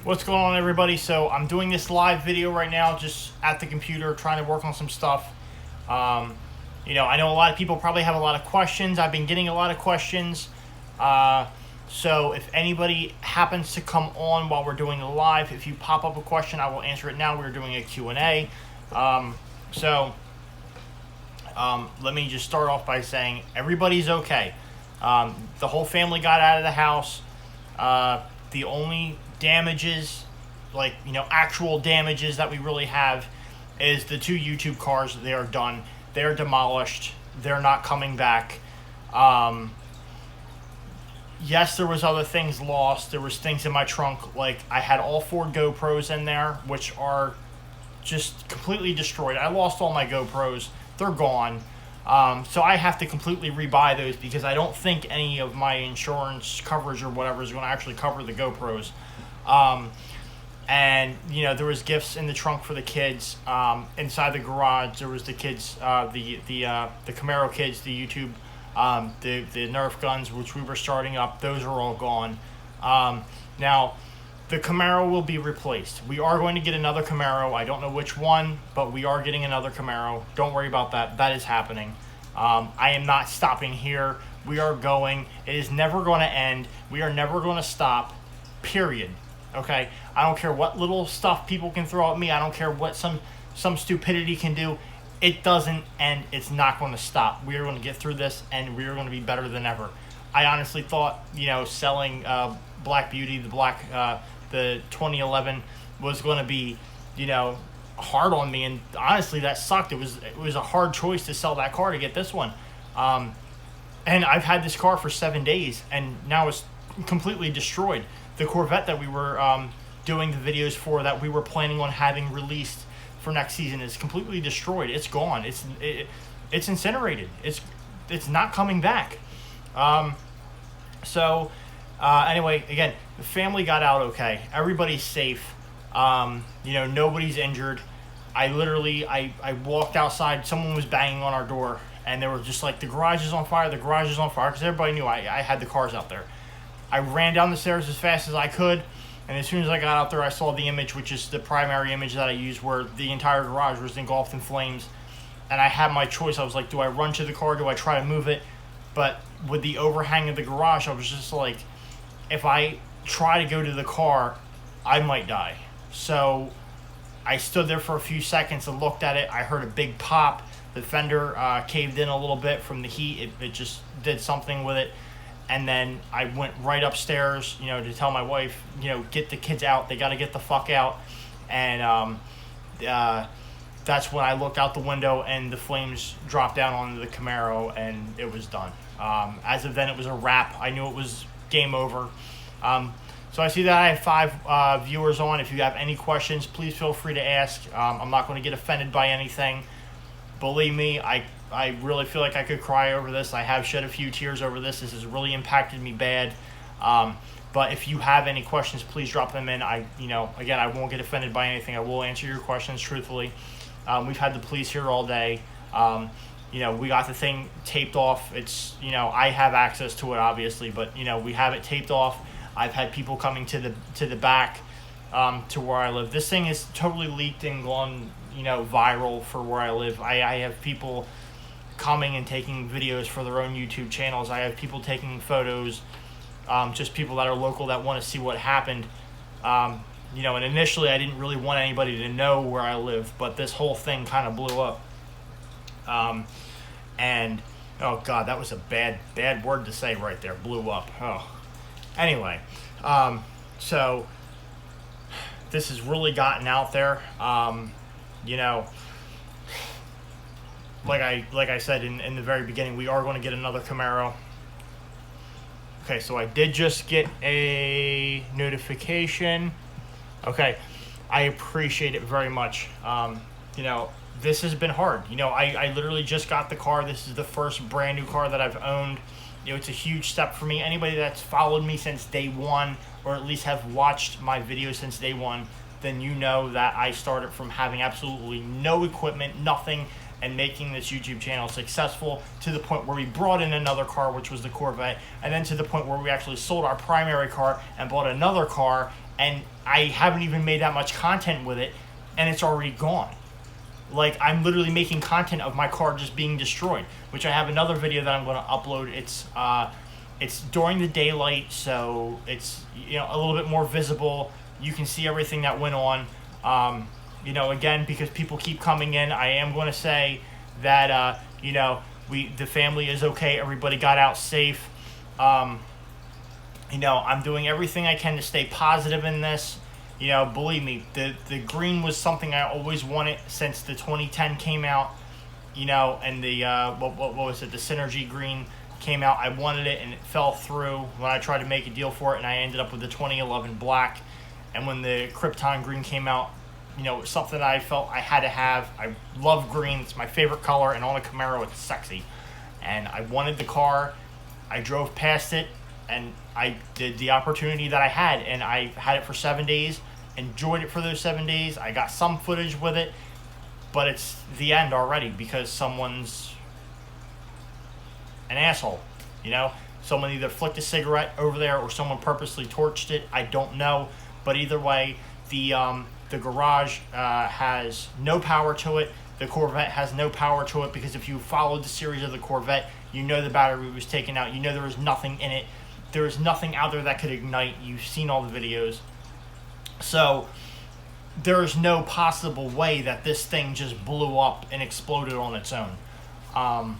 What's going on, everybody? So I'm doing this live video right now, just at the computer, trying to work on some stuff. I know a lot of people probably have a lot of questions. I've been getting a lot of questions. So if anybody happens to come on while we're doing the live, if you pop up a question, I will answer it now. We're doing a Q&A. Let me just start off by saying everybody's okay. The whole family got out of the house. The only damages, actual damages that we really have is the two YouTube cars. They are done. They're demolished. They're not coming back. Yes, there was other things lost. There was things in my trunk. Like, I had all 4 GoPros in there, which are just completely destroyed. I lost all my GoPros. They're gone. So I have to completely rebuy those because I don't think any of my insurance coverage or whatever is going to actually cover the GoPros. There was gifts in the trunk for the kids. Inside the garage, there was the kids, the Camaro kids, the YouTube, the Nerf guns, which we were starting up. Those are all gone. Now, the Camaro will be replaced. We are going to get another Camaro. I don't know which one, but we are getting another Camaro. Don't worry about that. That is happening. I am not stopping here. We are going. It is never going to end. We are never going to stop, period. Okay? I don't care what little stuff people can throw at me. I don't care what some stupidity can do. It doesn't end. It's not going to stop. We are going to get through this, and we are going to be better than ever. I honestly thought, selling Black Beauty, the 2011 was going to be, hard on me, and honestly that sucked. It was a hard choice to sell that car to get this one. And I've had this car for 7 days, and now it's completely destroyed. The Corvette that we were doing the videos for, that we were planning on having released for next season, is completely destroyed. It's gone. It's incinerated. It's not coming back. Anyway, again, the family got out okay. Everybody's safe. Nobody's injured. I walked outside. Someone was banging on our door, and they were just like, the garage is on fire, because everybody knew I had the cars out there. I ran down the stairs as fast as I could, and as soon as I got out there, I saw the image, which is the primary image that I use, where the entire garage was engulfed in flames. And I had my choice. I was like, do I run to the car? Do I try to move it? But with the overhang of the garage, I was just like, if I try to go to the car, I might die. So I stood there for a few seconds and looked at it. I heard a big pop. The fender caved in a little bit from the heat. It just did something with it. And then I went right upstairs, to tell my wife, get the kids out. They got to get the fuck out. And that's when I looked out the window, and the flames dropped down onto the Camaro, and it was done. As of then, it was a wrap. I knew it was game over. So I see that I have 5 viewers on. If you have any questions, please feel free to ask. I'm not going to get offended by anything. Believe me, I really feel like I could cry over this. I have shed a few tears over this. This has really impacted me bad. But if you have any questions, please drop them in. I won't get offended by anything. I will answer your questions truthfully. We've had the police here all day. We got the thing taped off. It's, I have access to it, obviously, but, we have it taped off. I've had people coming to the back to where I live. This thing is totally leaked and gone, viral for where I live. I have people coming and taking videos for their own YouTube channels. I have people taking photos, just people that are local that want to see what happened. And initially I didn't really want anybody to know where I live, but this whole thing kind of blew up. And oh God, that was a bad word to say right there. Blew up. Oh, anyway, so this has really gotten out there. Like I said in the very beginning, we are going to get another Camaro. Okay, so I did just get a notification. Okay, I appreciate it very much. This has been hard. I literally just got the car. This is the first brand new car that I've owned. It's a huge step for me. Anybody that's followed me since day one, or at least have watched my videos since day one, then you know that I started from having absolutely no equipment, nothing, and making this YouTube channel successful to the point where we brought in another car, which was the Corvette, and then to the point where we actually sold our primary car and bought another car and I haven't even made that much content with it, and it's already gone. Like, I'm literally making content of my car just being destroyed, which I have another video that I'm going to upload. It's during the daylight, so it's, you know, a little bit more visible. You can see everything that went on. You know, again, because people keep coming in, I am going to say that, you know, the family is okay. Everybody got out safe. You know, I'm doing everything I can to stay positive in this. You know, believe me, the green was something I always wanted since the 2010 came out. You know, and the, what was it, the Synergy green came out. I wanted it, and it fell through when I tried to make a deal for it, and I ended up with the 2011 black. And when the Krypton green came out, you know, it was something I felt I had to have. I love green. It's my favorite color, and on a Camaro, it's sexy. And I wanted the car. I drove past it, and I did the opportunity that I had, and I had it for 7 days, enjoyed it for those 7 days. I got some footage with it, but it's the end already because someone's an asshole, you know? Someone either flicked a cigarette over there or someone purposely torched it. I don't know, but either way, the garage has no power to it. The Corvette has no power to it because if you followed the series of the Corvette, you know the battery was taken out. You know there was nothing in it. There was nothing out there that could ignite. You've seen all the videos. So there is no possible way that this thing just blew up and exploded on its own.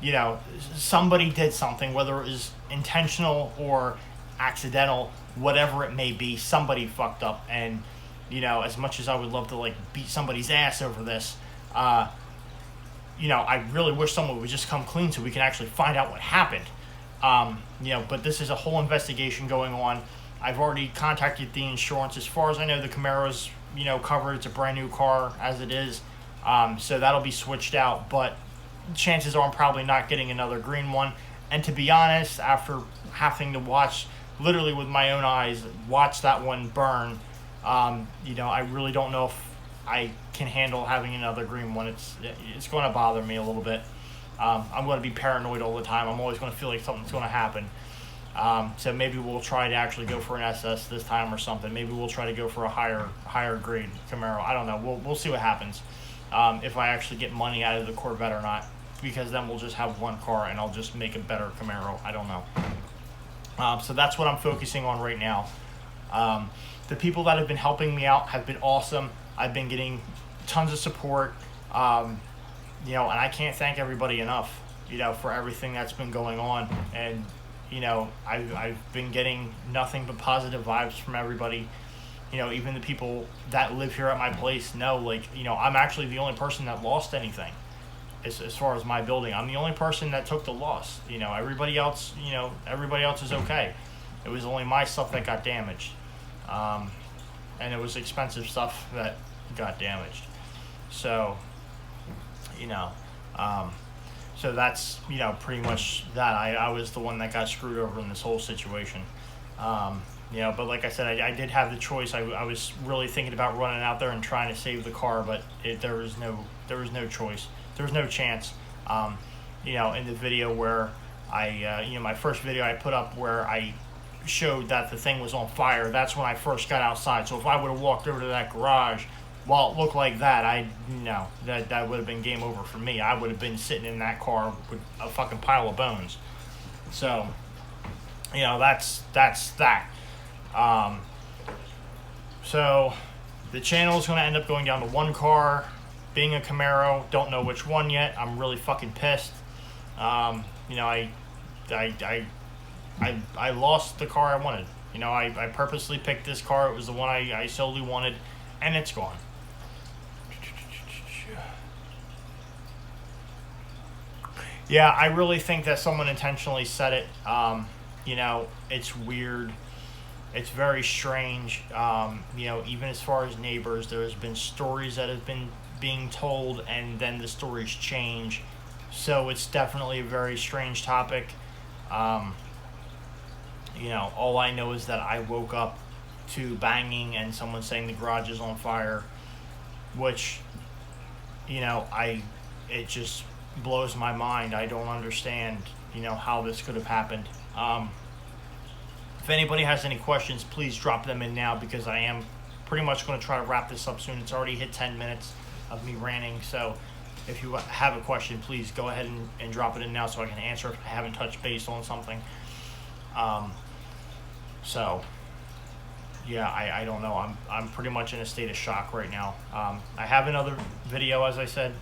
You know, somebody did something, whether it was intentional or accidental, whatever it may be, somebody fucked up. And, you know, as much as I would love to, like, beat somebody's ass over this, you know, I really wish someone would just come clean so we can actually find out what happened. You know, but this is a whole investigation going on. I've already contacted the insurance. As far as I know, the Camaro's, you know, covered. It's a brand new car as it is. So that'll be switched out. But chances are I'm probably not getting another green one. And to be honest, after having to watch, literally with my own eyes, watch that one burn, you know, I really don't know if I can handle having another green one. It's going to bother me a little bit. I'm going to be paranoid all the time. I'm always going to feel like something's going to happen. So maybe we'll try to actually go for an SS this time or something. Maybe we'll try to go for a higher grade Camaro. I don't know. We'll see what happens. If I actually get money out of the Corvette or not, because then we'll just have one car and I'll just make a better Camaro. I don't know. So that's what I'm focusing on right now. The people that have been helping me out have been awesome. I've been getting tons of support. You know, and I can't thank everybody enough, you know, for everything that's been going on. And, you know, I've been getting nothing but positive vibes from everybody. You know, even the people that live here at my place know, like, you know, I'm actually the only person that lost anything as far as my building. I'm the only person that took the loss. You know, everybody else is okay. It was only my stuff that got damaged. And it was expensive stuff that got damaged. So, you know, so that's, you know, pretty much that. I was the one that got screwed over in this whole situation. You know, but like I said, I did have the choice. I was really thinking about running out there and trying to save the car, but there was no choice. There was no chance. You know, in the video where you know, my first video I put up where I showed that the thing was on fire, that's when I first got outside. So if I would have walked over to that garage while it looked like that, that would have been game over for me. I would have been sitting in that car with a fucking pile of bones. So, you know, that's that. So the channel is going to end up going down to one car, being a Camaro. Don't know which one yet. I'm really fucking pissed. You know, I lost the car I wanted. You know, I purposely picked this car. It was the one I solely wanted, and it's gone. Yeah, I really think that someone intentionally said it. You know, it's weird. It's very strange. You know, even as far as neighbors, there's been stories that have been being told, and then the stories change. So it's definitely a very strange topic. You know, all I know is that I woke up to banging and someone saying the garage is on fire, which, you know, it just blows my mind. I don't understand, you know, how this could have happened. If anybody has any questions, please drop them in now, because I am pretty much going to try to wrap this up soon. It's already hit 10 minutes of me ranting, so if you have a question, please go ahead and drop it in now so I can answer if I haven't touched base on something. So yeah, I don't know. I'm pretty much in a state of shock right now. I have another video, as I said.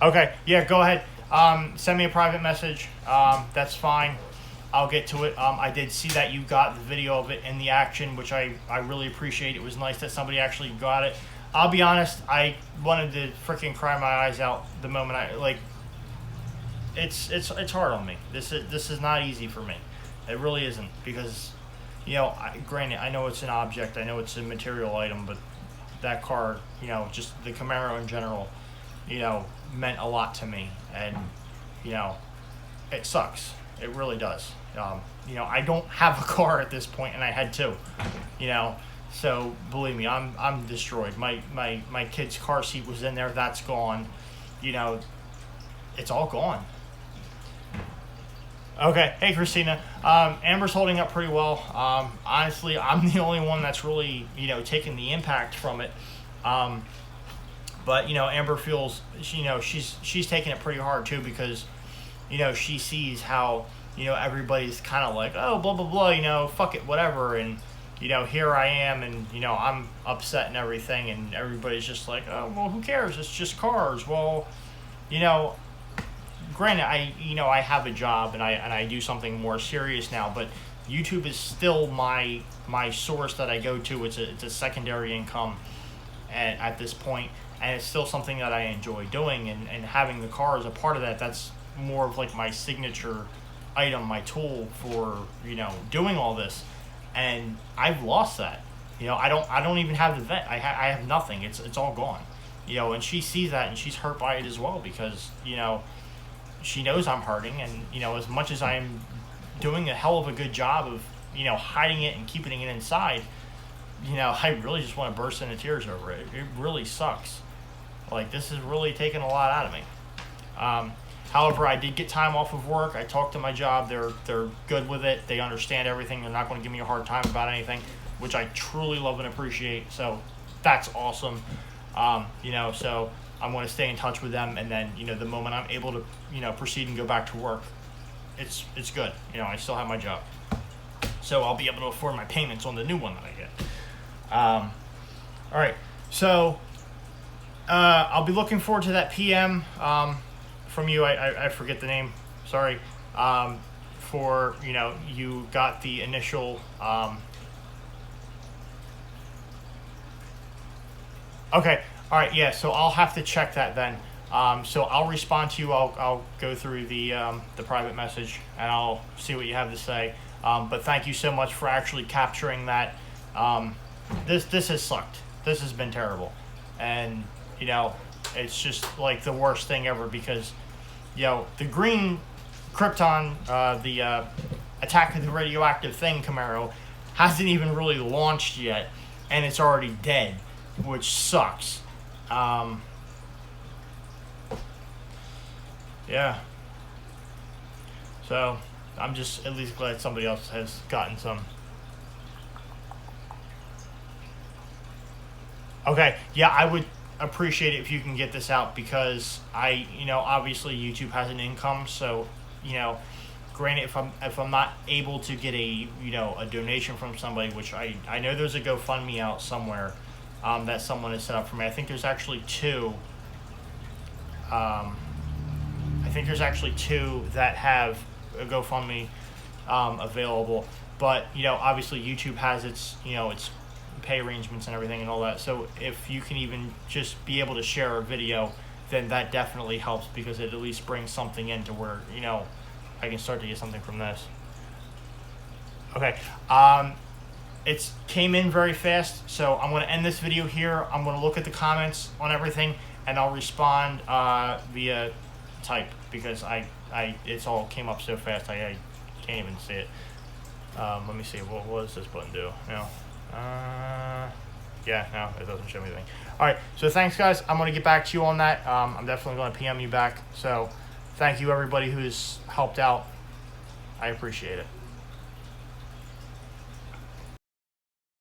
Okay, yeah, go ahead. Send me a private message. That's fine. I'll get to it. I did see that you got the video of it in the action, which I really appreciate. It was nice that somebody actually got it. I'll be honest, I wanted to freaking cry my eyes out the moment it's hard on me. This is not easy for me. It really isn't, because, granted, I know it's an object, I know it's a material item, but that car, just the Camaro in general, meant a lot to me, and it sucks. It really does. I don't have a car at this point, and I had two. So believe me, I'm destroyed. My kid's car seat was in there. That's gone. It's all gone. Okay, hey Christina. Amber's holding up pretty well. Honestly, I'm the only one that's really taking the impact from it. But Amber feels she's taking it pretty hard too, because she sees how everybody's kind of like, oh, blah blah blah, fuck it, whatever, and here I am, and I'm upset and everything, and everybody's just like, oh, well, who cares, it's just cars. Well, granted, I have a job, and I do something more serious now, but YouTube is still my source that I go to. It's a secondary income at this point, and it's still something that I enjoy doing, and having the car as a part of that. That's more of like my signature item, my tool for doing all this, and I've lost that. I don't even have the vent. I have nothing. It's all gone. And she sees that, and she's hurt by it as well, because she knows I'm hurting, and as much as I'm doing a hell of a good job of hiding it and keeping it inside, I really just want to burst into tears over it. It really sucks. Like, this is really taking a lot out of me. However, I did get time off of work. I talked to my job. They're good with it. They understand everything. They're not going to give me a hard time about anything, which I truly love and appreciate. So that's awesome. So I'm going to stay in touch with them, and then the moment I'm able to proceed and go back to work, it's good. I still have my job, so I'll be able to afford my payments on the new one that I get. All right, so I'll be looking forward to that PM from you. I forget the name. Sorry. For you got the initial. Okay. All right. Yeah. So I'll have to check that then. So I'll respond to you. I'll go through the private message, and I'll see what you have to say. But thank you so much for actually capturing that. This has sucked. This has been terrible, and it's just like the worst thing ever, because the green Krypton, the Attack of the Radioactive Thing Camaro, hasn't even really launched yet, and it's already dead, which sucks. Yeah. So I'm just at least glad somebody else has gotten some. Okay, yeah, I would appreciate it if you can get this out, because obviously YouTube has an income, so granted, if I'm not able to get a donation from somebody, which I know there's a GoFundMe out somewhere that someone has set up for me. I think there's actually two. That have a GoFundMe available, but obviously YouTube has its its pay arrangements and everything and all that. So if you can even just be able to share a video, then that definitely helps, because it at least brings something in to where I can start to get something from this. Okay, it came in very fast, so I'm going to end this video here. I'm going to look at the comments on everything, and I'll respond via type, because it's all came up so fast I can't even see it. Let me see, what does this button do? Yeah, no, it doesn't show me anything. All right, so thanks guys. I'm going to get back to you on that. I'm definitely going to PM you back. So thank you everybody who's helped out. I appreciate it.